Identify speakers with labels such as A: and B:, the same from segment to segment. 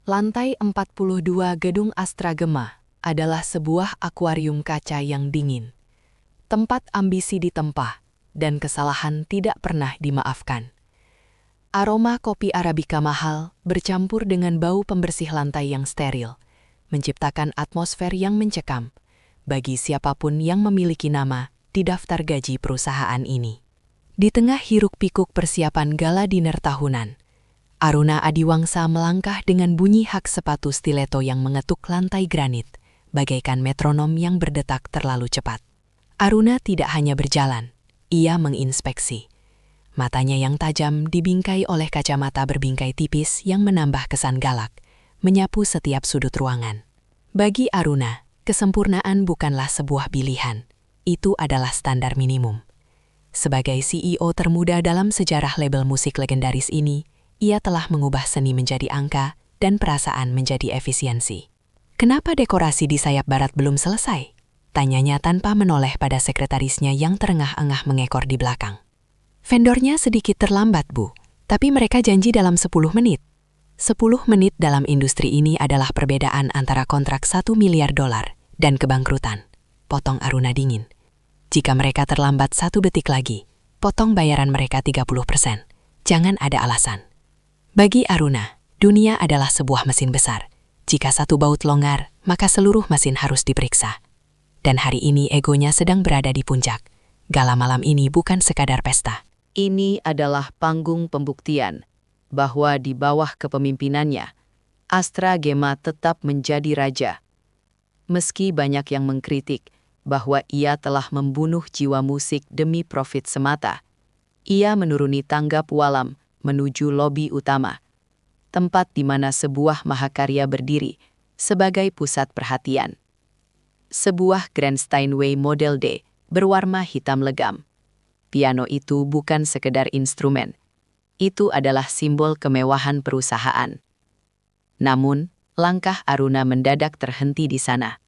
A: Lantai 42 Gedung Astra Gema adalah sebuah akuarium kaca yang dingin. Tempat ambisi ditempa dan kesalahan tidak pernah dimaafkan. Aroma kopi Arabica mahal bercampur dengan bau pembersih lantai yang steril, menciptakan atmosfer yang mencekam bagi siapapun yang memiliki nama di daftar gaji perusahaan ini. Di tengah hiruk-pikuk persiapan gala dinner tahunan, Aruna Adiwangsa melangkah dengan bunyi hak sepatu stiletto yang mengetuk lantai granit, bagaikan metronom yang berdetak terlalu cepat. Aruna tidak hanya berjalan, ia menginspeksi. Matanya yang tajam dibingkai oleh kacamata berbingkai tipis yang menambah kesan galak, menyapu setiap sudut ruangan. Bagi Aruna, kesempurnaan bukanlah sebuah pilihan, itu adalah standar minimum. Sebagai CEO termuda dalam sejarah label musik legendaris ini, ia telah mengubah seni menjadi angka dan perasaan menjadi efisiensi. Kenapa dekorasi di sayap barat belum selesai? Tanyanya tanpa menoleh pada sekretarisnya yang terengah-engah mengekor di belakang. Vendornya sedikit terlambat, Bu, tapi mereka janji dalam 10 menit. 10 menit dalam industri ini adalah perbedaan antara kontrak $1 miliar dan kebangkrutan, potong Aruna dingin. Jika mereka terlambat 1 detik lagi, potong bayaran mereka 30%. Jangan ada alasan. Bagi Aruna, dunia adalah sebuah mesin besar. Jika satu baut longgar, maka seluruh mesin harus diperiksa. Dan hari ini egonya sedang berada di puncak. Gala malam ini bukan sekadar pesta.
B: Ini adalah panggung pembuktian bahwa di bawah kepemimpinannya, Astra Gema tetap menjadi raja. Meski banyak yang mengkritik bahwa ia telah membunuh jiwa musik demi profit semata, ia menuruni tangga pualam menuju lobi utama, tempat di mana sebuah mahakarya berdiri sebagai pusat perhatian. Sebuah Grand Steinway Model D berwarna hitam legam. Piano itu bukan sekedar instrumen, itu adalah simbol kemewahan perusahaan. Namun, langkah Aruna mendadak terhenti di sana.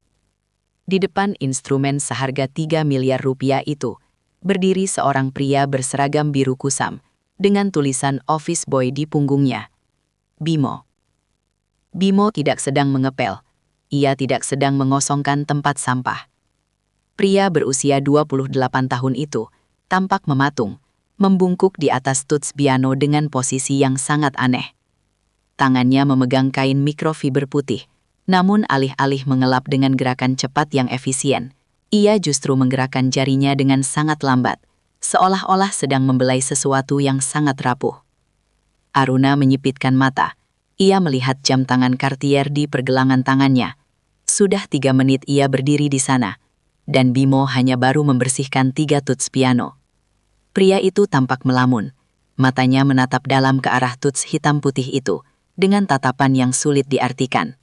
B: Di depan instrumen seharga 3 miliar rupiah itu, berdiri seorang pria berseragam biru kusam, dengan tulisan Office Boy di punggungnya. Bimo. Bimo tidak sedang mengepel. Ia tidak sedang mengosongkan tempat sampah. Pria berusia 28 tahun itu tampak mematung, membungkuk di atas tuts piano dengan posisi yang sangat aneh. Tangannya memegang kain mikrofiber putih, namun alih-alih mengelap dengan gerakan cepat yang efisien, ia justru menggerakkan jarinya dengan sangat lambat, seolah-olah sedang membelai sesuatu yang sangat rapuh. Aruna menyipitkan mata. Ia melihat jam tangan Cartier di pergelangan tangannya. Sudah 3 menit ia berdiri di sana, dan Bimo hanya baru membersihkan 3 tuts piano. Pria itu tampak melamun. Matanya menatap dalam ke arah tuts hitam putih itu, dengan tatapan yang sulit diartikan.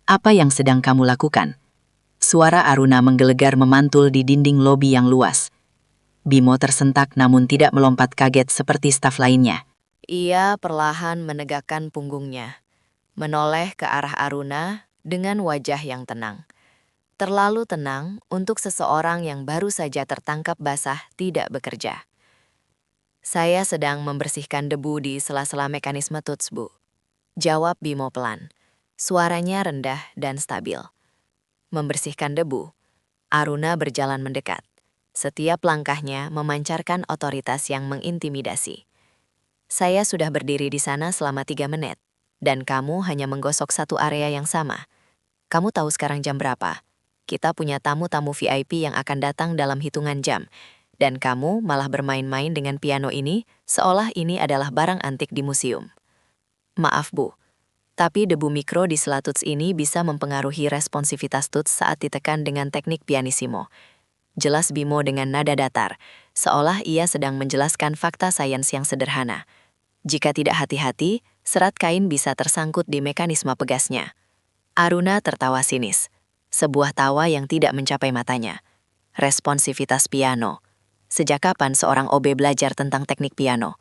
B: "Apa yang sedang kamu lakukan?" Suara Aruna menggelegar memantul di dinding lobi yang luas. Bimo tersentak namun tidak melompat kaget seperti staf lainnya.
C: Ia perlahan menegakkan punggungnya, menoleh ke arah Aruna dengan wajah yang tenang. Terlalu tenang untuk seseorang yang baru saja tertangkap basah tidak bekerja. "Saya sedang membersihkan debu di sela-sela mekanisme tuts, Bu," jawab Bimo pelan. Suaranya rendah dan stabil. Membersihkan debu, Aruna berjalan mendekat. Setiap langkahnya memancarkan otoritas yang mengintimidasi. "Saya sudah berdiri di sana selama 3 menit, dan kamu hanya menggosok satu area yang sama. Kamu tahu sekarang jam berapa? Kita punya tamu-tamu VIP yang akan datang dalam hitungan jam, dan kamu malah bermain-main dengan piano ini seolah ini adalah barang antik di museum." "Maaf, Bu, tapi debu mikro di sela tuts ini bisa mempengaruhi responsivitas tuts saat ditekan dengan teknik pianissimo," jelas Bimo dengan nada datar, seolah ia sedang menjelaskan fakta sains yang sederhana. Jika tidak hati-hati, serat kain bisa tersangkut di mekanisme pegasnya. Aruna tertawa sinis, sebuah tawa yang tidak mencapai matanya. Responsivitas piano. Sejak kapan seorang OB belajar tentang teknik piano?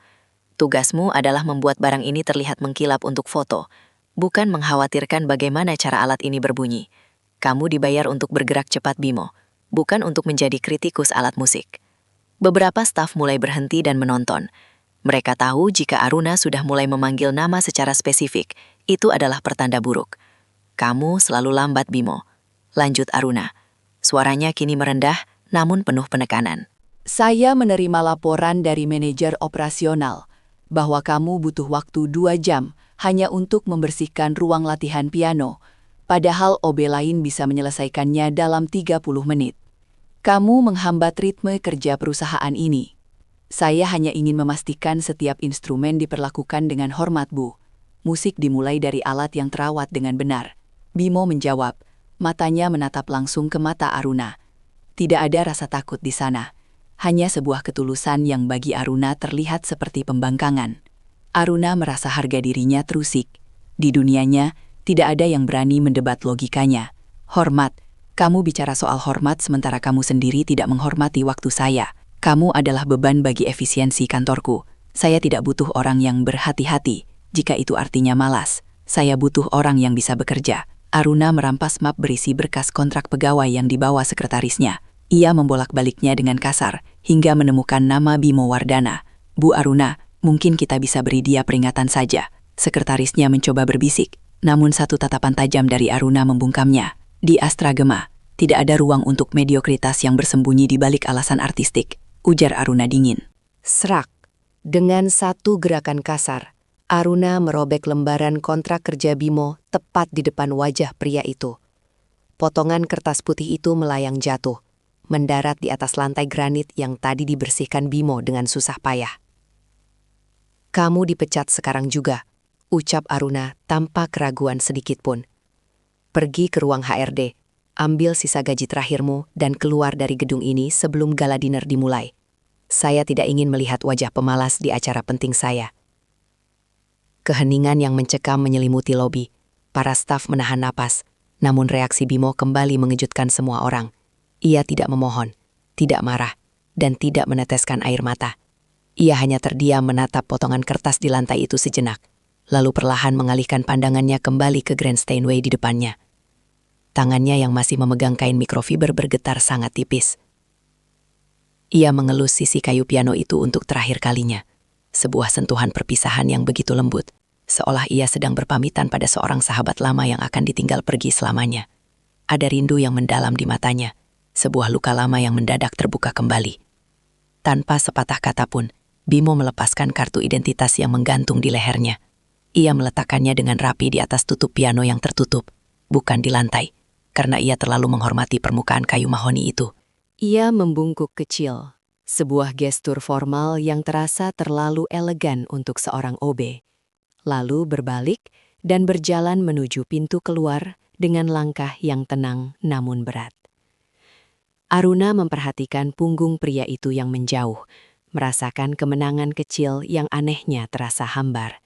C: Tugasmu adalah membuat barang ini terlihat mengkilap untuk foto, bukan mengkhawatirkan bagaimana cara alat ini berbunyi. Kamu dibayar untuk bergerak cepat, Bimo, bukan untuk menjadi kritikus alat musik. Beberapa staf mulai berhenti dan menonton. Mereka tahu jika Aruna sudah mulai memanggil nama secara spesifik, Itu adalah pertanda buruk. Kamu selalu lambat, Bimo. Lanjut Aruna. Suaranya kini merendah, namun penuh penekanan.
B: Saya menerima laporan dari manajer operasional bahwa kamu butuh waktu 2 jam hanya untuk membersihkan ruang latihan piano, padahal OB lain bisa menyelesaikannya dalam 30 menit. Kamu menghambat ritme kerja perusahaan ini. Saya hanya ingin memastikan setiap instrumen diperlakukan dengan hormat, Bu. Musik dimulai dari alat yang terawat dengan benar. Bimo menjawab, matanya menatap langsung ke mata Aruna. Tidak ada rasa takut di sana. Hanya sebuah ketulusan yang bagi Aruna terlihat seperti pembangkangan. Aruna merasa harga dirinya terusik. Di dunianya, tidak ada yang berani mendebat logikanya. Hormat. Kamu bicara soal hormat sementara kamu sendiri tidak menghormati waktu saya. Kamu adalah beban bagi efisiensi kantorku. Saya tidak butuh orang yang berhati-hati, jika itu artinya malas. Saya butuh orang yang bisa bekerja. Aruna merampas map berisi berkas kontrak pegawai yang dibawa sekretarisnya. Ia membolak-baliknya dengan kasar, hingga menemukan nama Bimo Wardana. Bu Aruna, mungkin kita bisa beri dia peringatan saja. Sekretarisnya mencoba berbisik, namun satu tatapan tajam dari Aruna membungkamnya. Di Astra Gema, tidak ada ruang untuk mediokritas yang bersembunyi di balik alasan artistik, ujar Aruna dingin.
A: Serak. Dengan satu gerakan kasar, Aruna merobek lembaran kontrak kerja Bimo tepat di depan wajah pria itu. Potongan kertas putih itu melayang jatuh, mendarat di atas lantai granit yang tadi dibersihkan Bimo dengan susah payah. Kamu dipecat sekarang juga, ucap Aruna tanpa keraguan sedikitpun. Pergi ke ruang HRD, ambil sisa gaji terakhirmu dan keluar dari gedung ini sebelum gala dinner dimulai. Saya tidak ingin melihat wajah pemalas di acara penting saya. Keheningan yang mencekam menyelimuti lobi. Para staf menahan napas, namun reaksi Bimo kembali mengejutkan semua orang. Ia tidak memohon, tidak marah, dan tidak meneteskan air mata. Ia hanya terdiam menatap potongan kertas di lantai itu sejenak, lalu perlahan mengalihkan pandangannya kembali ke Grand Steinway di depannya. Tangannya yang masih memegang kain mikrofiber bergetar sangat tipis. Ia mengelus sisi kayu piano itu untuk terakhir kalinya. Sebuah sentuhan perpisahan yang begitu lembut, seolah ia sedang berpamitan pada seorang sahabat lama yang akan ditinggal pergi selamanya. Ada rindu yang mendalam di matanya, sebuah luka lama yang mendadak terbuka kembali. Tanpa sepatah kata pun, Bimo melepaskan kartu identitas yang menggantung di lehernya. Ia meletakkannya dengan rapi di atas tutup piano yang tertutup, bukan di lantai, karena ia terlalu menghormati permukaan kayu mahoni itu. Ia membungkuk kecil, sebuah gestur formal yang terasa terlalu elegan untuk seorang OB. Lalu berbalik dan berjalan menuju pintu keluar dengan langkah yang tenang namun berat. Aruna memperhatikan punggung pria itu yang menjauh, merasakan kemenangan kecil yang anehnya terasa hambar.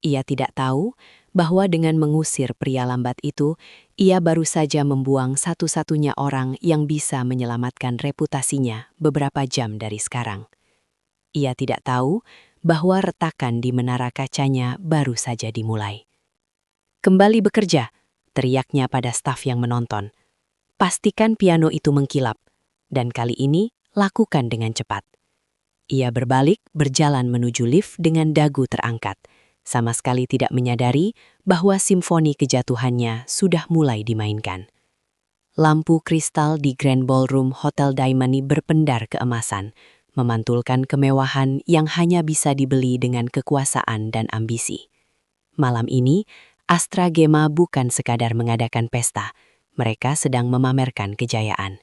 A: Ia tidak tahu bahwa dengan mengusir pria lambat itu, ia baru saja membuang satu-satunya orang yang bisa menyelamatkan reputasinya beberapa jam dari sekarang. Ia tidak tahu bahwa retakan di menara kacanya baru saja dimulai. Kembali bekerja, teriaknya pada staf yang menonton. Pastikan piano itu mengkilap, dan kali ini lakukan dengan cepat. Ia berbalik, berjalan menuju lift dengan dagu terangkat, sama sekali tidak menyadari bahwa simfoni kejatuhannya sudah mulai dimainkan. Lampu kristal di Grand Ballroom Hotel Daimani berpendar keemasan, memantulkan kemewahan yang hanya bisa dibeli dengan kekuasaan dan ambisi. Malam ini, Astra Gema bukan sekadar mengadakan pesta, mereka sedang memamerkan kejayaan.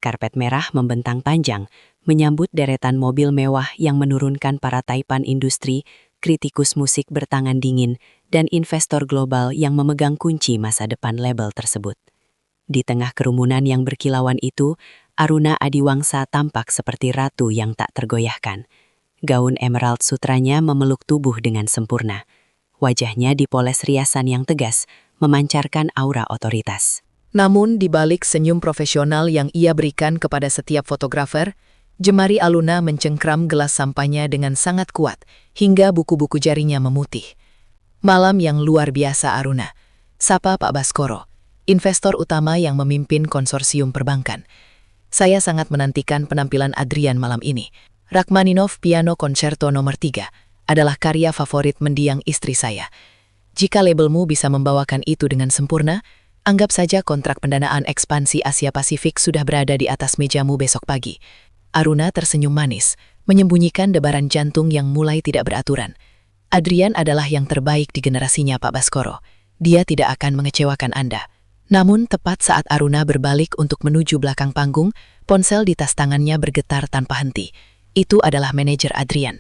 A: Karpet merah membentang panjang, menyambut deretan mobil mewah yang menurunkan para taipan industri, kritikus musik bertangan dingin, dan investor global yang memegang kunci masa depan label tersebut. Di tengah kerumunan yang berkilauan itu, Aruna Adiwangsa tampak seperti ratu yang tak tergoyahkan. Gaun emerald sutranya memeluk tubuh dengan sempurna. Wajahnya dipoles riasan yang tegas, memancarkan aura otoritas. Namun di balik senyum profesional yang ia berikan kepada setiap fotografer, jemari Aruna mencengkram gelas sampahnya dengan sangat kuat, hingga buku-buku jarinya memutih. Malam yang luar biasa Aruna. Sapa Pak Baskoro, investor utama yang memimpin konsorsium perbankan. Saya sangat menantikan penampilan Adrian malam ini. Rachmaninov Piano Concerto nomor 3 adalah karya favorit mendiang istri saya.
B: Jika labelmu bisa membawakan itu dengan sempurna, anggap saja kontrak pendanaan ekspansi Asia Pasifik sudah berada di atas mejamu besok pagi. Aruna tersenyum manis, menyembunyikan debaran jantung yang mulai tidak beraturan. Adrian adalah yang terbaik di generasinya, Pak Baskoro. Dia tidak akan mengecewakan Anda. Namun tepat saat Aruna berbalik untuk menuju belakang panggung, ponsel di tas tangannya bergetar tanpa henti. Itu adalah manajer Adrian.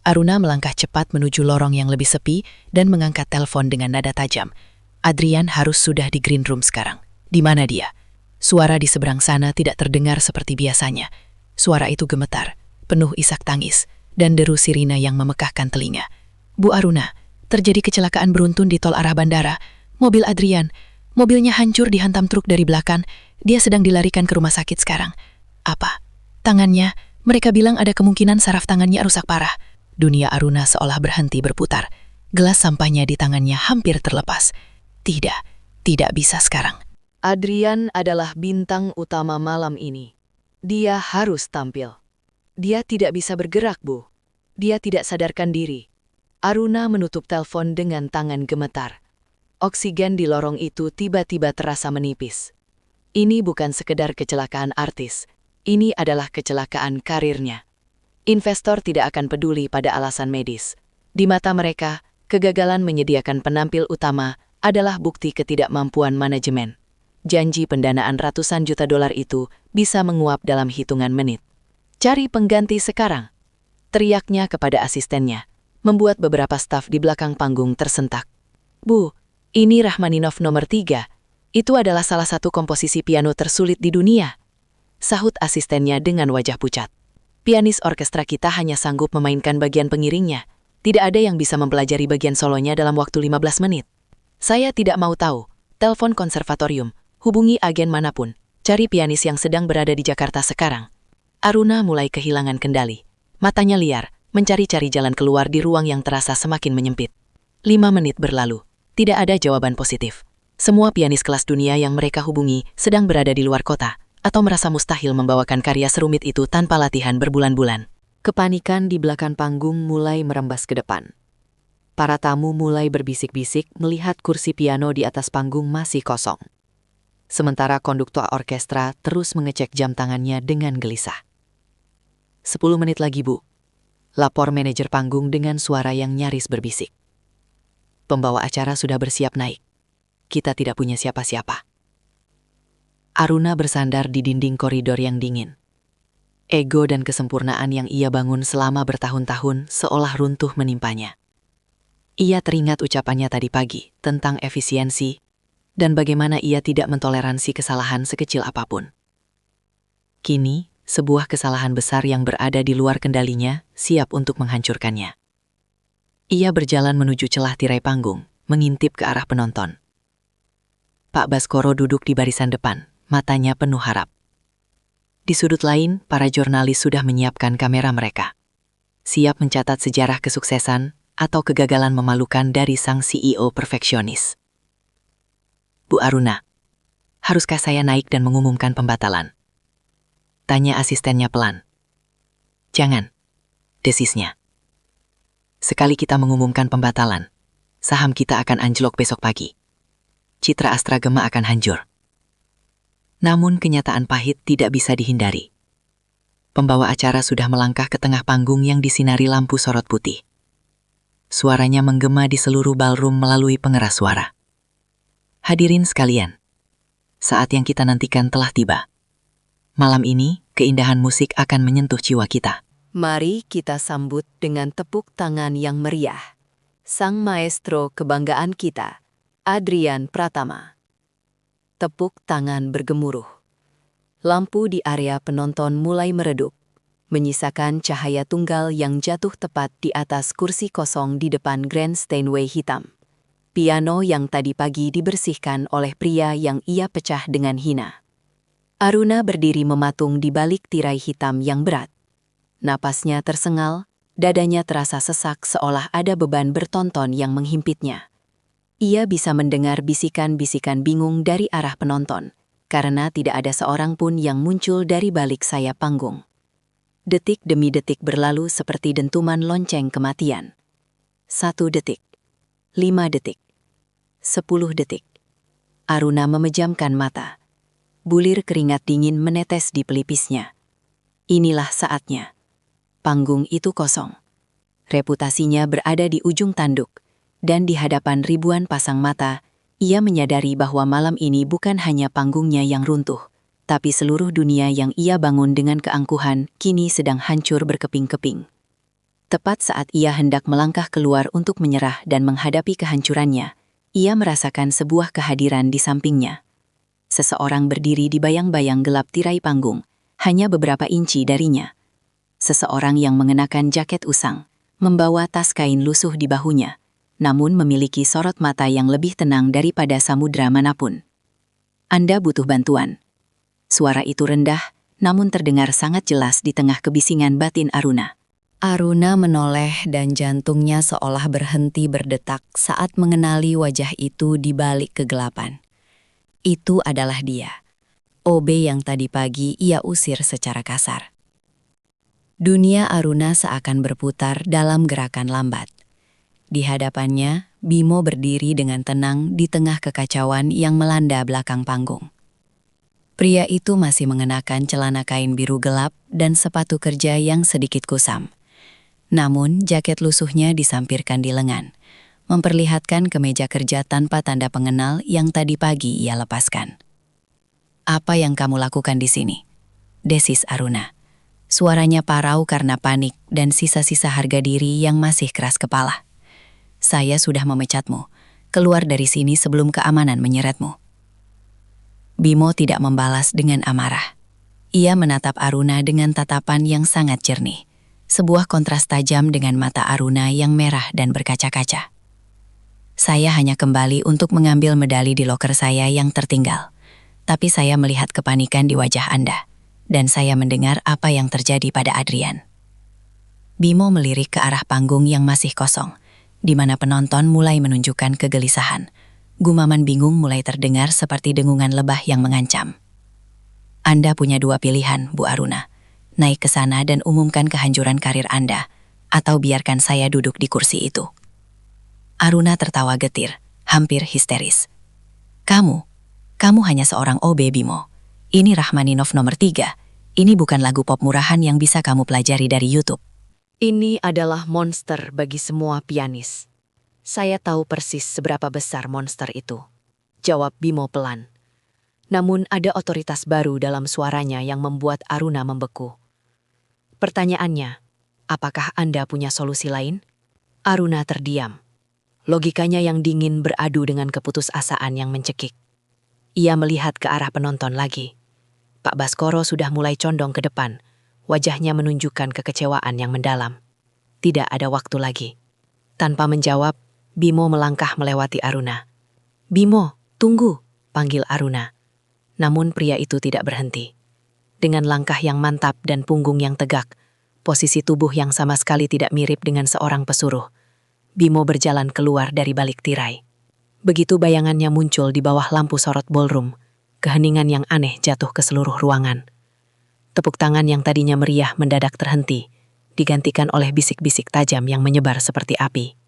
B: Aruna melangkah cepat menuju lorong yang lebih sepi dan mengangkat telepon dengan nada tajam. Adrian harus sudah di green room sekarang. Di mana dia? Suara di seberang sana tidak terdengar seperti biasanya. Suara itu gemetar, penuh isak tangis, dan deru sirina yang memekakkan telinga. Bu Aruna, terjadi kecelakaan beruntun di tol arah bandara. Mobil Adrian, mobilnya hancur dihantam truk dari belakang. Dia sedang dilarikan ke rumah sakit sekarang. Apa? Tangannya, mereka bilang ada kemungkinan saraf tangannya rusak parah. Dunia Aruna seolah berhenti berputar. Gelas sampahnya di tangannya hampir terlepas. Tidak bisa sekarang.
A: Adrian adalah bintang utama malam ini. Dia harus tampil. Dia tidak bisa bergerak, Bu. Dia tidak sadarkan diri. Aruna menutup telepon dengan tangan gemetar. Oksigen di lorong itu tiba-tiba terasa menipis. Ini bukan sekedar kecelakaan artis. Ini adalah kecelakaan karirnya. Investor tidak akan peduli pada alasan medis. Di mata mereka, kegagalan menyediakan penampil utama adalah bukti ketidakmampuan manajemen. Janji pendanaan ratusan juta dolar itu bisa menguap dalam hitungan menit. Cari pengganti sekarang. Teriaknya kepada asistennya, membuat beberapa staf di belakang panggung tersentak. Bu, ini Rachmaninov nomor 3. Itu adalah salah satu komposisi piano tersulit di dunia. Sahut asistennya dengan wajah pucat. Pianis orkestra kita hanya sanggup memainkan bagian pengiringnya. Tidak ada yang bisa mempelajari bagian solonya dalam waktu 15 menit. Saya tidak mau tahu. Telepon konservatorium. Hubungi agen manapun. Cari pianis yang sedang berada di Jakarta sekarang. Aruna mulai kehilangan kendali. Matanya liar, mencari-cari jalan keluar di ruang yang terasa semakin menyempit. 5 menit berlalu. Tidak ada jawaban positif. Semua pianis kelas dunia yang mereka hubungi sedang berada di luar kota, atau merasa mustahil membawakan karya serumit itu tanpa latihan berbulan-bulan. Kepanikan di belakang panggung mulai merembas ke depan. Para tamu mulai berbisik-bisik melihat kursi piano di atas panggung masih kosong. Sementara konduktor orkestra terus mengecek jam tangannya dengan gelisah. 10 menit lagi, Bu. Lapor manajer panggung dengan suara yang nyaris berbisik. Pembawa acara sudah bersiap naik. Kita tidak punya siapa-siapa. Aruna bersandar di dinding koridor yang dingin. Ego dan kesempurnaan yang ia bangun selama bertahun-tahun seolah runtuh menimpanya. Ia teringat ucapannya tadi pagi tentang efisiensi dan bagaimana ia tidak mentoleransi kesalahan sekecil apapun. Kini, sebuah kesalahan besar yang berada di luar kendalinya siap untuk menghancurkannya. Ia berjalan menuju celah tirai panggung, mengintip ke arah penonton. Pak Baskoro duduk di barisan depan, matanya penuh harap. Di sudut lain, para jurnalis sudah menyiapkan kamera mereka. Siap mencatat sejarah kesuksesan atau kegagalan memalukan dari sang CEO perfeksionis. Bu Aruna, haruskah saya naik dan mengumumkan pembatalan? Tanya asistennya pelan. Jangan, desisnya. Sekali kita mengumumkan pembatalan, saham kita akan anjlok besok pagi. Citra Astra Gema akan hancur. Namun kenyataan pahit tidak bisa dihindari. Pembawa acara sudah melangkah ke tengah panggung yang disinari lampu sorot putih. Suaranya menggema di seluruh ballroom melalui pengeras suara. Hadirin sekalian, saat yang kita nantikan telah tiba. Malam ini, keindahan musik akan menyentuh jiwa kita.
C: Mari kita sambut dengan tepuk tangan yang meriah. Sang maestro kebanggaan kita, Adrian Pratama. Tepuk tangan bergemuruh. Lampu di area penonton mulai meredup, menyisakan cahaya tunggal yang jatuh tepat di atas kursi kosong di depan Grand Steinway hitam. Piano yang tadi pagi dibersihkan oleh pria yang ia pecah dengan hina. Aruna berdiri mematung di balik tirai hitam yang berat. Napasnya tersengal, dadanya terasa sesak seolah ada beban bertonton yang menghimpitnya. Ia bisa mendengar bisikan-bisikan bingung dari arah penonton, karena tidak ada seorang pun yang muncul dari balik sayap panggung. Detik demi detik berlalu seperti dentuman lonceng kematian. 1 detik, 5 detik,
B: 10 detik. Aruna memejamkan mata. Bulir keringat dingin menetes di pelipisnya. Inilah saatnya. Panggung itu kosong. Reputasinya berada di ujung tanduk, dan di hadapan ribuan pasang mata, ia menyadari bahwa malam ini bukan hanya panggungnya yang runtuh, tapi seluruh dunia yang ia bangun dengan keangkuhan kini sedang hancur berkeping-keping. Tepat saat ia hendak melangkah keluar untuk menyerah dan menghadapi kehancurannya, ia merasakan sebuah kehadiran di sampingnya. Seseorang berdiri di bayang-bayang gelap tirai panggung, hanya beberapa inci darinya. Seseorang yang mengenakan jaket usang, membawa tas kain lusuh di bahunya, namun memiliki sorot mata yang lebih tenang daripada samudra manapun. Anda butuh bantuan. Suara itu rendah, namun terdengar sangat jelas di tengah kebisingan batin Aruna.
C: Aruna menoleh dan jantungnya seolah berhenti berdetak saat mengenali wajah itu di balik kegelapan. Itu adalah dia, OB yang tadi pagi ia usir secara kasar. Dunia Aruna seakan berputar dalam gerakan lambat. Di hadapannya, Bimo berdiri dengan tenang di tengah kekacauan yang melanda belakang panggung. Pria itu masih mengenakan celana kain biru gelap dan sepatu kerja yang sedikit kusam. Namun, jaket lusuhnya disampirkan di lengan, memperlihatkan kemeja kerja tanpa tanda pengenal yang tadi pagi ia lepaskan. "Apa yang kamu lakukan di sini?" desis Aruna. Suaranya parau karena panik dan sisa-sisa harga diri yang masih keras kepala. "Saya sudah memecatmu. Keluar dari sini sebelum keamanan menyeretmu." Bimo tidak membalas dengan amarah. Ia menatap Aruna dengan tatapan yang sangat jernih. Sebuah kontras tajam dengan mata Aruna yang merah dan berkaca-kaca. "Saya hanya kembali untuk mengambil medali di loker saya yang tertinggal. Tapi saya melihat kepanikan di wajah Anda, dan saya mendengar apa yang terjadi pada Adrian." Bimo melirik ke arah panggung yang masih kosong, di mana penonton mulai menunjukkan kegelisahan. Gumaman bingung mulai terdengar seperti dengungan lebah yang mengancam. "Anda punya dua pilihan, Bu Aruna. Naik ke sana dan umumkan kehancuran karir Anda, atau biarkan saya duduk di kursi itu." Aruna tertawa getir, hampir histeris. Kamu hanya seorang OB, Bimo. Ini Rachmaninov nomor 3. Ini bukan lagu pop murahan yang bisa kamu pelajari dari YouTube."
A: Ini adalah monster bagi semua pianis. Saya tahu persis seberapa besar monster itu, jawab Bimo pelan. Namun ada otoritas baru dalam suaranya yang membuat Aruna membeku. Pertanyaannya, apakah Anda punya solusi lain? Aruna terdiam. Logikanya yang dingin beradu dengan keputusasaan yang mencekik. Ia melihat ke arah penonton lagi. Pak Baskoro sudah mulai condong ke depan, wajahnya menunjukkan kekecewaan yang mendalam. Tidak ada waktu lagi. Tanpa menjawab, Bimo melangkah melewati Aruna. "Bimo, tunggu," panggil Aruna. Namun pria itu tidak berhenti. Dengan langkah yang mantap dan punggung yang tegak, posisi tubuh yang sama sekali tidak mirip dengan seorang pesuruh, Bimo berjalan keluar dari balik tirai. Begitu bayangannya muncul di bawah lampu sorot ballroom, keheningan yang aneh jatuh ke seluruh ruangan. Tepuk tangan yang tadinya meriah mendadak terhenti, digantikan oleh bisik-bisik tajam yang menyebar seperti api.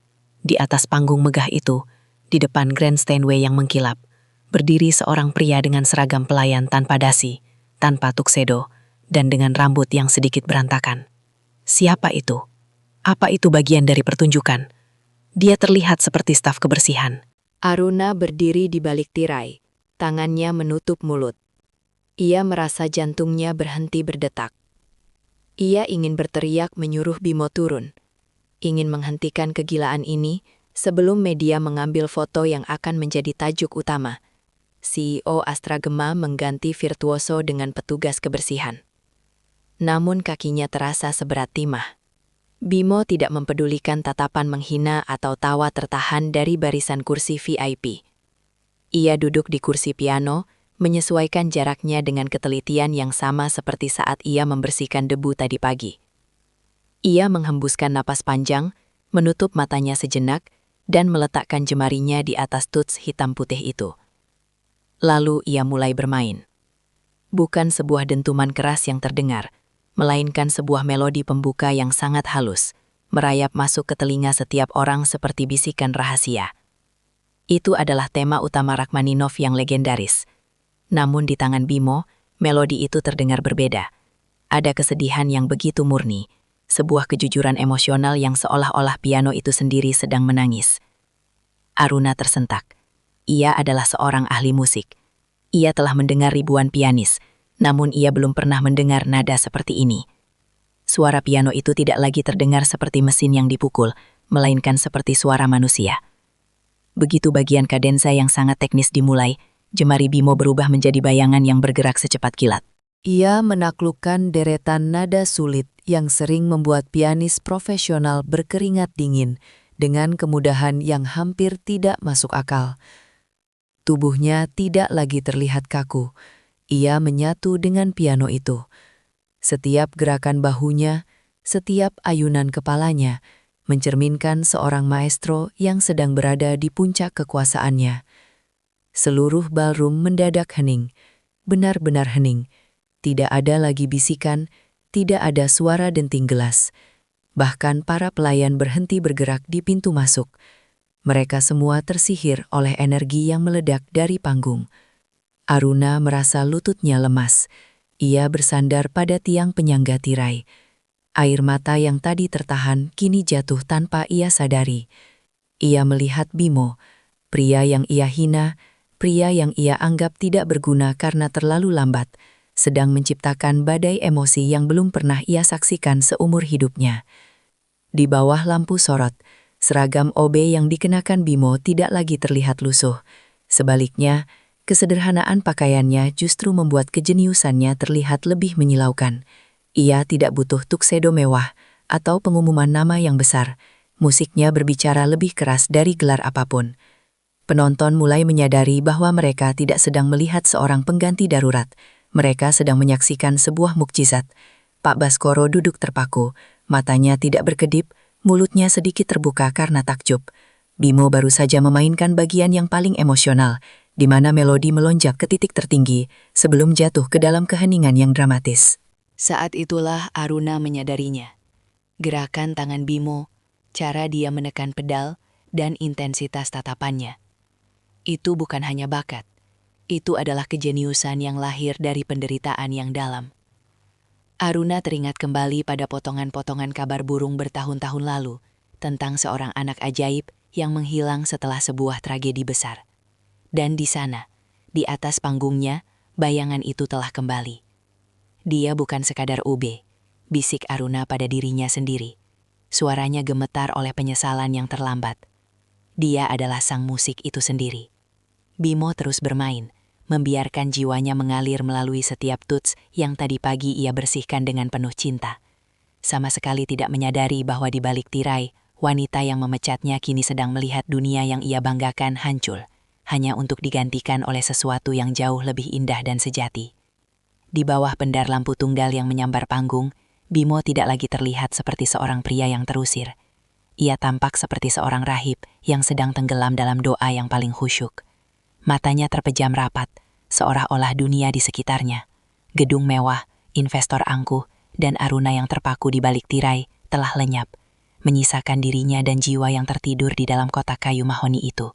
A: Di atas panggung megah itu, di depan Grand Steinway yang mengkilap, berdiri seorang pria dengan seragam pelayan tanpa dasi, tanpa tuxedo, dan dengan rambut yang sedikit berantakan. Siapa itu? Apa itu bagian dari pertunjukan? Dia terlihat seperti staf kebersihan. Aruna berdiri di balik tirai, tangannya menutup mulut. Ia merasa jantungnya berhenti berdetak. Ia ingin berteriak menyuruh Bimo turun. Ingin menghentikan kegilaan ini sebelum media mengambil foto yang akan menjadi tajuk utama. CEO Astra Gema mengganti virtuoso dengan petugas kebersihan. Namun kakinya terasa seberat timah. Bimo tidak mempedulikan tatapan menghina atau tawa tertahan dari barisan kursi VIP. Ia duduk di kursi piano, menyesuaikan jaraknya dengan ketelitian yang sama seperti saat ia membersihkan debu tadi pagi. Ia menghembuskan napas panjang, menutup matanya sejenak, dan meletakkan jemarinya di atas tuts hitam putih itu. Lalu ia mulai bermain. Bukan sebuah dentuman keras yang terdengar, melainkan sebuah melodi pembuka yang sangat halus, merayap masuk ke telinga setiap orang seperti bisikan rahasia.
B: Itu adalah tema utama Rachmaninov yang legendaris. Namun di tangan Bimo, melodi itu terdengar berbeda. Ada kesedihan yang begitu murni, sebuah kejujuran emosional yang seolah-olah piano itu sendiri sedang menangis. Aruna tersentak. Ia adalah seorang ahli musik. Ia telah mendengar ribuan pianis, namun ia belum pernah mendengar nada seperti ini. Suara piano itu tidak lagi terdengar seperti mesin yang dipukul, melainkan seperti suara manusia. Begitu bagian kadensa yang sangat teknis dimulai, jemari Bimo berubah menjadi bayangan yang bergerak secepat kilat.
A: Ia menaklukkan deretan nada sulit yang sering membuat pianis profesional berkeringat dingin dengan kemudahan yang hampir tidak masuk akal. Tubuhnya tidak lagi terlihat kaku. Ia menyatu dengan piano itu. Setiap gerakan bahunya, setiap ayunan kepalanya, mencerminkan seorang maestro yang sedang berada di puncak kekuasaannya. Seluruh ballroom mendadak hening, benar-benar hening. Tidak ada lagi bisikan, tidak ada suara denting gelas. Bahkan para pelayan berhenti bergerak di pintu masuk. Mereka semua tersihir oleh energi yang meledak dari panggung. Aruna merasa lututnya lemas. Ia bersandar pada tiang penyangga tirai. Air mata yang tadi tertahan kini jatuh tanpa ia sadari. Ia melihat Bimo, pria yang ia hina, pria yang ia anggap tidak berguna karena terlalu lambat, sedang menciptakan badai emosi yang belum pernah ia saksikan seumur hidupnya. Di bawah lampu sorot, seragam OB yang dikenakan Bimo tidak lagi terlihat lusuh. Sebaliknya, kesederhanaan pakaiannya justru membuat kejeniusannya terlihat lebih menyilaukan. Ia tidak butuh tuxedo mewah atau pengumuman nama yang besar. Musiknya berbicara lebih keras dari gelar apapun. Penonton mulai menyadari bahwa mereka tidak sedang melihat seorang pengganti darurat. Mereka sedang menyaksikan sebuah mukjizat. Pak Baskoro duduk terpaku, matanya tidak berkedip, mulutnya sedikit terbuka karena takjub. Bimo baru saja memainkan bagian yang paling emosional, di mana melodi melonjak ke titik tertinggi sebelum jatuh ke dalam keheningan yang dramatis.
B: Saat itulah Aruna menyadarinya. Gerakan tangan Bimo, cara dia menekan pedal, dan intensitas tatapannya. Itu bukan hanya bakat. Itu adalah kejeniusan yang lahir dari penderitaan yang dalam. Aruna teringat kembali pada potongan-potongan kabar burung bertahun-tahun lalu tentang seorang anak ajaib yang menghilang setelah sebuah tragedi besar. Dan di sana, di atas panggungnya, bayangan itu telah kembali. Dia bukan sekadar UB, bisik Aruna pada dirinya sendiri. Suaranya gemetar oleh penyesalan yang terlambat. Dia adalah sang musik itu sendiri. Bimo terus bermain, membiarkan jiwanya mengalir melalui setiap tuts yang tadi pagi ia bersihkan dengan penuh cinta. Sama sekali tidak menyadari bahwa di balik tirai, wanita yang memecatnya kini sedang melihat dunia yang ia banggakan hancur, hanya untuk digantikan oleh sesuatu yang jauh lebih indah dan sejati. Di bawah pendar lampu tunggal yang menyambar panggung, Bimo tidak lagi terlihat seperti seorang pria yang terusir. Ia tampak seperti seorang rahib yang sedang tenggelam dalam doa yang paling khusyuk. Matanya terpejam rapat, seolah-olah dunia di sekitarnya. Gedung mewah, investor angkuh, dan Aruna yang terpaku di balik tirai telah lenyap, menyisakan dirinya dan jiwa yang tertidur di dalam kotak kayu mahoni itu.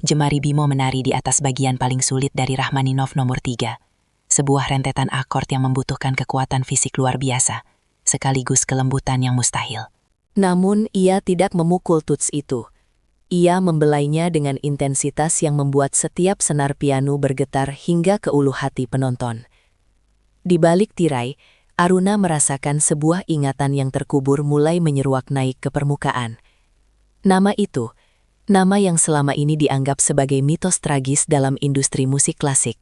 B: Jemari Bimo menari di atas bagian paling sulit dari Rachmaninov nomor 3. Sebuah rentetan akord yang membutuhkan kekuatan fisik luar biasa, sekaligus kelembutan yang mustahil.
A: Namun ia tidak memukul tuts itu. Ia membelainya dengan intensitas yang membuat setiap senar piano bergetar hingga ke ulu hati penonton. Di balik tirai, Aruna merasakan sebuah ingatan yang terkubur mulai menyeruak naik ke permukaan. Nama itu, nama yang selama ini dianggap sebagai mitos tragis dalam industri musik klasik,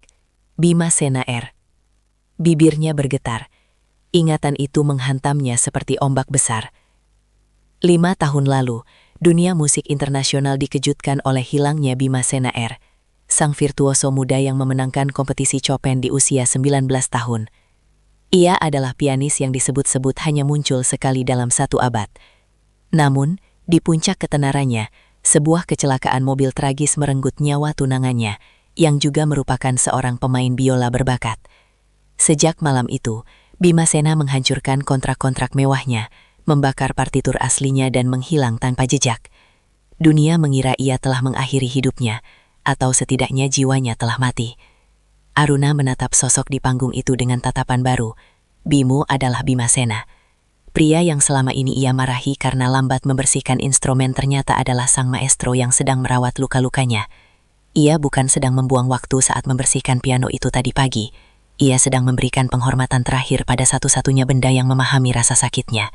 A: Bhimasena R. Bibirnya bergetar. Ingatan itu menghantamnya seperti ombak besar. 5 tahun lalu, dunia musik internasional dikejutkan oleh hilangnya Bhimasena R, sang virtuoso muda yang memenangkan kompetisi Chopin di usia 19 tahun. Ia adalah pianis yang disebut-sebut hanya muncul sekali dalam 1 abad. Namun, di puncak ketenarannya, sebuah kecelakaan mobil tragis merenggut nyawa tunangannya, yang juga merupakan seorang pemain biola berbakat. Sejak malam itu, Bhimasena menghancurkan kontrak-kontrak mewahnya, membakar partitur aslinya dan menghilang tanpa jejak.
D: Dunia mengira ia telah mengakhiri hidupnya, atau setidaknya jiwanya telah mati. Aruna menatap sosok di panggung itu dengan tatapan baru. Bimo adalah Bimasena. Pria yang selama ini ia marahi karena lambat membersihkan instrumen ternyata adalah sang maestro yang sedang merawat luka-lukanya. Ia bukan sedang membuang waktu saat membersihkan piano itu tadi pagi. Ia sedang memberikan penghormatan terakhir pada satu-satunya benda yang memahami rasa sakitnya.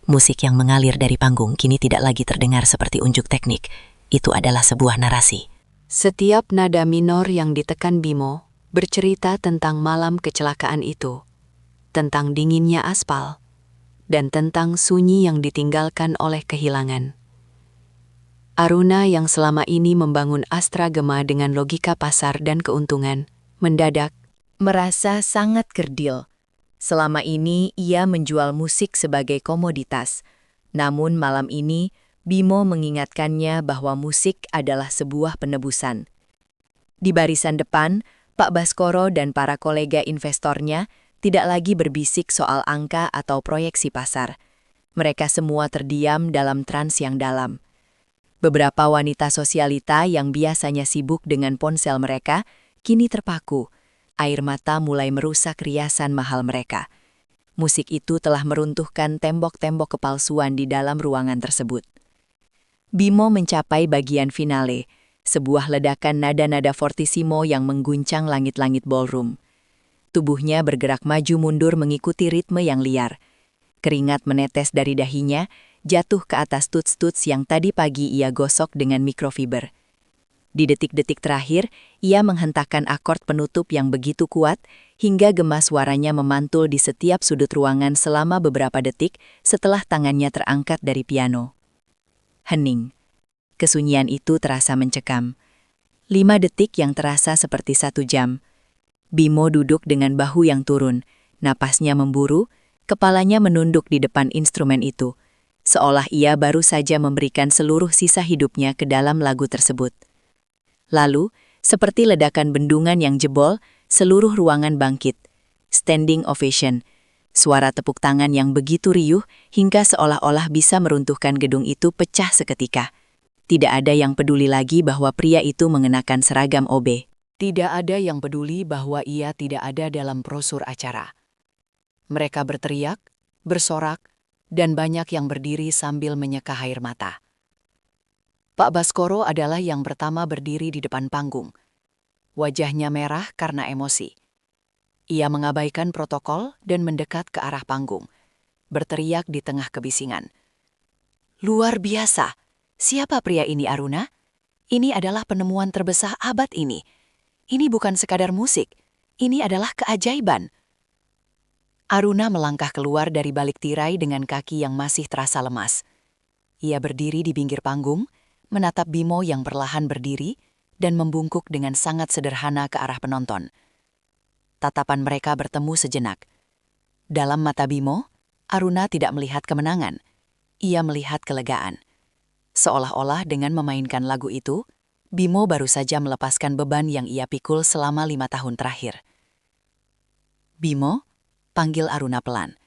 D: Musik yang mengalir dari panggung kini tidak lagi terdengar seperti unjuk teknik. Itu adalah sebuah narasi.
B: Setiap nada minor yang ditekan Bimo bercerita tentang malam kecelakaan itu, tentang dinginnya aspal, dan tentang sunyi yang ditinggalkan oleh kehilangan. Aruna yang selama ini membangun Astra Gema dengan logika pasar dan keuntungan, mendadak
C: Merasa sangat kerdil. Selama ini ia menjual musik sebagai komoditas. Namun malam ini, Bimo mengingatkannya bahwa musik adalah sebuah penebusan. Di barisan depan, Pak Baskoro dan para kolega investornya tidak lagi berbisik soal angka atau proyeksi pasar. Mereka semua terdiam dalam trans yang dalam. Beberapa wanita sosialita yang biasanya sibuk dengan ponsel mereka, kini terpaku. Air mata mulai merusak riasan mahal mereka. Musik itu telah meruntuhkan tembok-tembok kepalsuan di dalam ruangan tersebut. Bimo mencapai bagian finale, sebuah ledakan nada-nada fortissimo yang mengguncang langit-langit ballroom. Tubuhnya bergerak maju mundur mengikuti ritme yang liar. Keringat menetes dari dahinya, jatuh ke atas tuts-tuts yang tadi pagi ia gosok dengan mikrofiber. Di detik-detik terakhir, ia menghentakkan akord penutup yang begitu kuat, hingga gema suaranya memantul di setiap sudut ruangan selama beberapa detik setelah tangannya terangkat dari piano. Hening. Kesunyian itu terasa mencekam. 5 detik yang terasa seperti 1 jam. Bimo duduk dengan bahu yang turun, napasnya memburu, kepalanya menunduk di depan instrumen itu, seolah ia baru saja memberikan seluruh sisa hidupnya ke dalam lagu tersebut. Lalu, seperti ledakan bendungan yang jebol, seluruh ruangan bangkit. Standing ovation. Suara tepuk tangan yang begitu riuh hingga seolah-olah bisa meruntuhkan gedung itu pecah seketika. Tidak ada yang peduli lagi bahwa pria itu mengenakan seragam OB.
A: Tidak ada yang peduli bahwa ia tidak ada dalam brosur acara. Mereka berteriak, bersorak, dan banyak yang berdiri sambil menyeka air mata. Pak Baskoro adalah yang pertama berdiri di depan panggung. Wajahnya merah karena emosi. Ia mengabaikan protokol dan mendekat ke arah panggung, berteriak di tengah kebisingan. Luar biasa! Siapa pria ini, Aruna? Ini adalah penemuan terbesar abad ini. Ini bukan sekadar musik, ini adalah keajaiban. Aruna melangkah keluar dari balik tirai dengan kaki yang masih terasa lemas. Ia berdiri di pinggir panggung, menatap Bimo yang perlahan berdiri, dan membungkuk dengan sangat sederhana ke arah penonton. Tatapan mereka bertemu sejenak. Dalam mata Bimo, Aruna tidak melihat kemenangan. Ia melihat kelegaan. Seolah-olah dengan memainkan lagu itu, Bimo baru saja melepaskan beban yang ia pikul selama 5 tahun terakhir. Bimo, panggil Aruna pelan.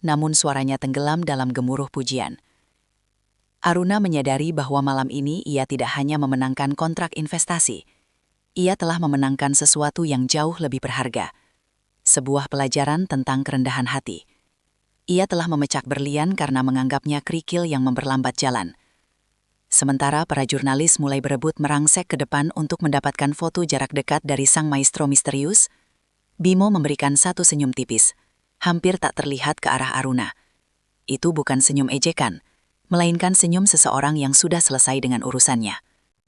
A: Namun suaranya tenggelam dalam gemuruh pujian. Aruna menyadari bahwa malam ini ia tidak hanya memenangkan kontrak investasi. Ia telah memenangkan sesuatu yang jauh lebih berharga. Sebuah pelajaran tentang kerendahan hati. Ia telah memecak berlian karena menganggapnya kerikil yang memperlambat jalan. Sementara para jurnalis mulai berebut merangsek ke depan untuk mendapatkan foto jarak dekat dari sang maestro misterius, Bimo memberikan satu senyum tipis, hampir tak terlihat ke arah Aruna. Itu bukan senyum ejekan, melainkan senyum seseorang yang sudah selesai dengan urusannya.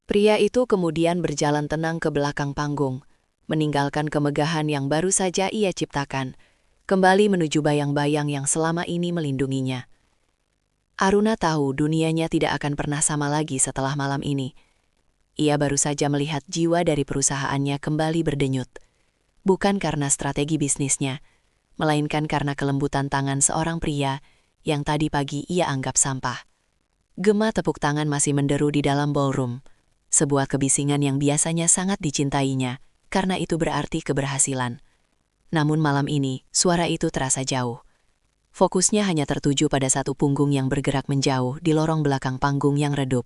A: Pria itu kemudian berjalan tenang ke belakang panggung, meninggalkan kemegahan yang baru saja ia ciptakan, kembali menuju bayang-bayang yang selama ini melindunginya. Aruna tahu dunianya tidak akan pernah sama lagi setelah malam ini. Ia baru saja melihat jiwa dari perusahaannya kembali berdenyut. Bukan karena strategi bisnisnya, melainkan karena kelembutan tangan seorang pria yang tadi pagi ia anggap sampah. Gema tepuk tangan masih menderu di dalam ballroom, sebuah kebisingan yang biasanya sangat dicintainya, karena itu berarti keberhasilan. Namun malam ini, suara itu terasa jauh. Fokusnya hanya tertuju pada satu punggung yang bergerak menjauh di lorong belakang panggung yang redup.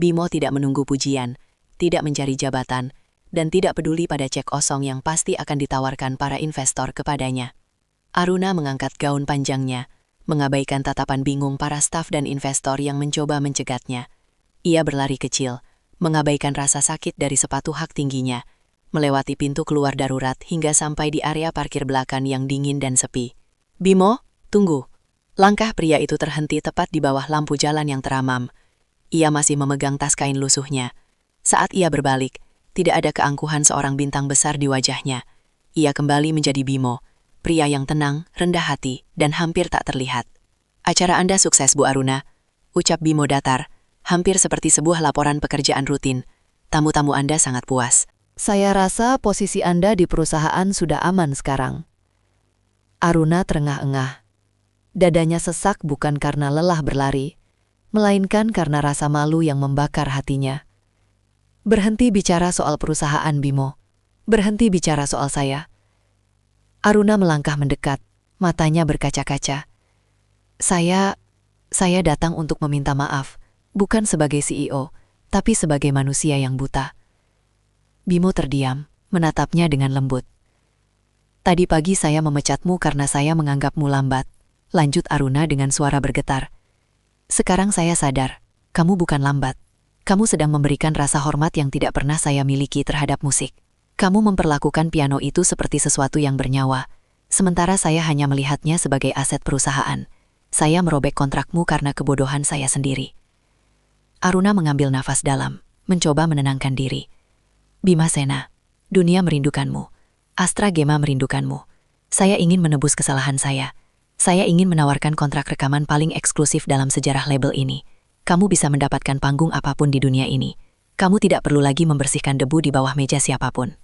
D: Bimo tidak menunggu pujian, tidak mencari jabatan, dan tidak peduli pada cek kosong yang pasti akan ditawarkan para investor kepadanya. Aruna mengangkat gaun panjangnya, mengabaikan tatapan bingung para staf dan investor yang mencoba mencegatnya. Ia berlari kecil, mengabaikan rasa sakit dari sepatu hak tingginya, melewati pintu keluar darurat hingga sampai di area parkir belakang yang dingin dan sepi. "Bimo, tunggu." Langkah pria itu terhenti tepat di bawah lampu jalan yang teramam. Ia masih memegang tas kain lusuhnya. Saat ia berbalik, tidak ada keangkuhan seorang bintang besar di wajahnya. Ia kembali menjadi Bimo, pria yang tenang, rendah hati, dan hampir tak terlihat. "Acara Anda sukses, Bu Aruna," ucap Bimo datar, hampir seperti sebuah laporan pekerjaan rutin. "Tamu-tamu Anda sangat puas."
C: Saya rasa posisi Anda di perusahaan sudah aman sekarang. Aruna terengah-engah. Dadanya sesak bukan karena lelah berlari, melainkan karena rasa malu yang membakar hatinya. "Berhenti bicara soal perusahaan, Bimo. Berhenti bicara soal saya." Aruna melangkah mendekat, matanya berkaca-kaca. Saya datang untuk meminta maaf, bukan sebagai CEO, tapi sebagai manusia yang buta." Bimo terdiam, menatapnya dengan lembut. "Tadi pagi saya memecatmu karena saya menganggapmu lambat," lanjut Aruna dengan suara bergetar. "Sekarang saya sadar, kamu bukan lambat. Kamu sedang memberikan rasa hormat yang tidak pernah saya miliki terhadap musik. Kamu memperlakukan piano itu seperti sesuatu yang bernyawa, sementara saya hanya melihatnya sebagai aset perusahaan. Saya merobek kontrakmu karena kebodohan saya sendiri." Aruna mengambil nafas dalam, mencoba menenangkan diri. "Bimasena, dunia merindukanmu. Astra Gema merindukanmu. Saya ingin menebus kesalahan saya. Saya ingin menawarkan kontrak rekaman paling eksklusif dalam sejarah label ini. Kamu bisa mendapatkan panggung apapun di dunia ini. Kamu tidak perlu lagi membersihkan debu di bawah meja siapapun."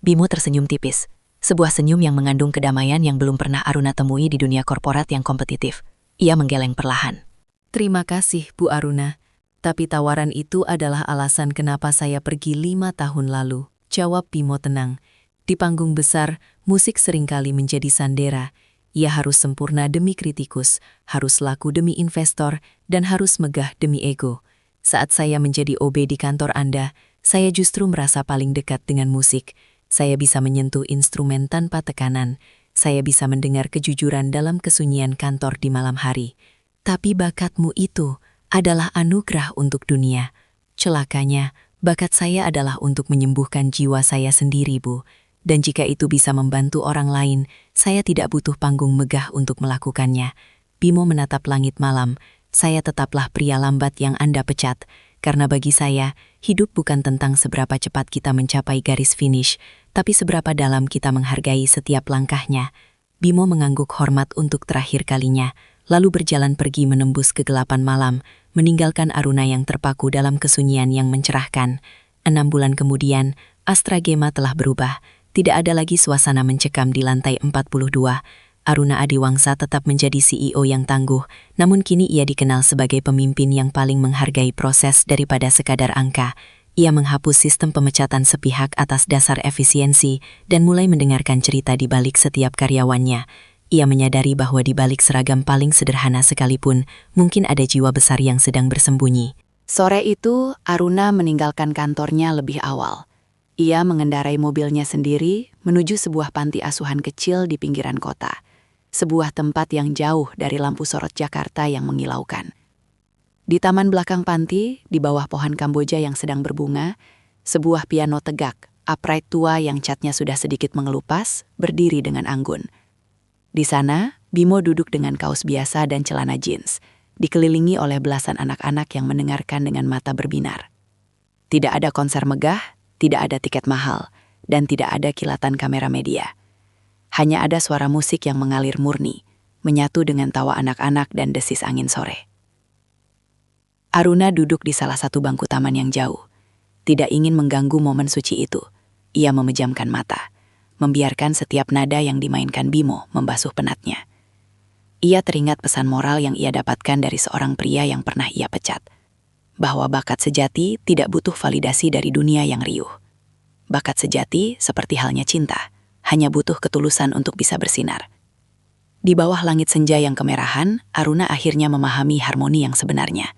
C: Bimo tersenyum tipis, sebuah senyum yang mengandung kedamaian yang belum pernah Aruna temui di dunia korporat yang kompetitif. Ia menggeleng perlahan.
B: Terima kasih, Bu Aruna. Tapi tawaran itu adalah alasan kenapa saya pergi 5 tahun lalu, jawab Bimo tenang. Di panggung besar, musik seringkali menjadi sandera. Ia harus sempurna demi kritikus, harus laku demi investor, dan harus megah demi ego. Saat saya menjadi OB di kantor Anda, saya justru merasa paling dekat dengan musik. Saya bisa menyentuh instrumen tanpa tekanan. Saya bisa mendengar kejujuran dalam kesunyian kantor di malam hari. Tapi bakatmu itu adalah anugerah untuk dunia. Celakanya, bakat saya adalah untuk menyembuhkan jiwa saya sendiri, Bu. Dan jika itu bisa membantu orang lain, saya tidak butuh panggung megah untuk melakukannya. Bimo menatap langit malam. Saya tetaplah pria lambat yang Anda pecat. Karena bagi saya, hidup bukan tentang seberapa cepat kita mencapai garis finish, tapi seberapa dalam kita menghargai setiap langkahnya. Bimo mengangguk hormat untuk terakhir kalinya, lalu berjalan pergi menembus kegelapan malam, meninggalkan Aruna yang terpaku dalam kesunyian yang mencerahkan. 6 bulan kemudian, Astra Gema telah berubah. Tidak ada lagi suasana mencekam di lantai 42. Aruna Adiwangsa tetap menjadi CEO yang tangguh, namun kini ia dikenal sebagai pemimpin yang paling menghargai proses daripada sekadar angka. Ia menghapus sistem pemecatan sepihak atas dasar efisiensi dan mulai mendengarkan cerita di balik setiap karyawannya. Ia menyadari bahwa di balik seragam paling sederhana sekalipun, mungkin ada jiwa besar yang sedang bersembunyi.
A: Sore itu, Aruna meninggalkan kantornya lebih awal. Ia mengendarai mobilnya sendiri menuju sebuah panti asuhan kecil di pinggiran kota. Sebuah tempat yang jauh dari lampu sorot Jakarta yang mengilaukan. Di taman belakang panti, di bawah pohon kamboja yang sedang berbunga, sebuah piano tegak, upright tua yang catnya sudah sedikit mengelupas, berdiri dengan anggun. Di sana, Bimo duduk dengan kaos biasa dan celana jeans, dikelilingi oleh belasan anak-anak yang mendengarkan dengan mata berbinar. Tidak ada konser megah, tidak ada tiket mahal, dan tidak ada kilatan kamera media. Hanya ada suara musik yang mengalir murni, menyatu dengan tawa anak-anak dan desis angin sore. Aruna duduk di salah satu bangku taman yang jauh. Tidak ingin mengganggu momen suci itu, ia memejamkan mata, membiarkan setiap nada yang dimainkan Bimo membasuh penatnya. Ia teringat pesan moral yang ia dapatkan dari seorang pria yang pernah ia pecat, bahwa bakat sejati tidak butuh validasi dari dunia yang riuh. Bakat sejati, seperti halnya cinta, hanya butuh ketulusan untuk bisa bersinar. Di bawah langit senja yang kemerahan, Aruna akhirnya memahami harmoni yang sebenarnya.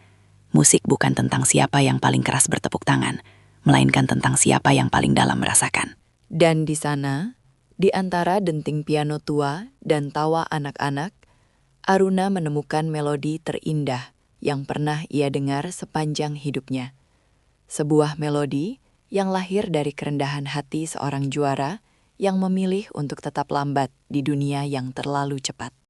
D: Musik bukan tentang siapa yang paling keras bertepuk tangan, melainkan tentang siapa yang paling dalam merasakan.
B: Dan di sana, di antara denting piano tua dan tawa anak-anak, Aruna menemukan melodi terindah yang pernah ia dengar sepanjang hidupnya. Sebuah melodi yang lahir dari kerendahan hati seorang juara yang memilih untuk tetap lambat di dunia yang terlalu cepat.